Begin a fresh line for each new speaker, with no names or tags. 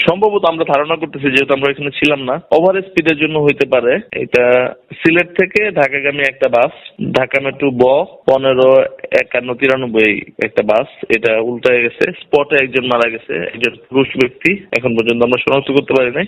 সম্ভবত আমরা ধারণা করতেছি, যেহেতু আমরা এখানে ছিলাম না, ওভার স্পিডের জন্য হইতে পারে। এটা সিলেট থেকে ঢাকাগামী একটা বাস, ঢাকা মেট্রো 155193 একটা বাস, এটা উল্টায় গেছে। স্পটে একজন মারা গেছে, একজন পুরুষ ব্যক্তি, এখন পর্যন্ত আমরা শনাক্ত করতে পারি নাই।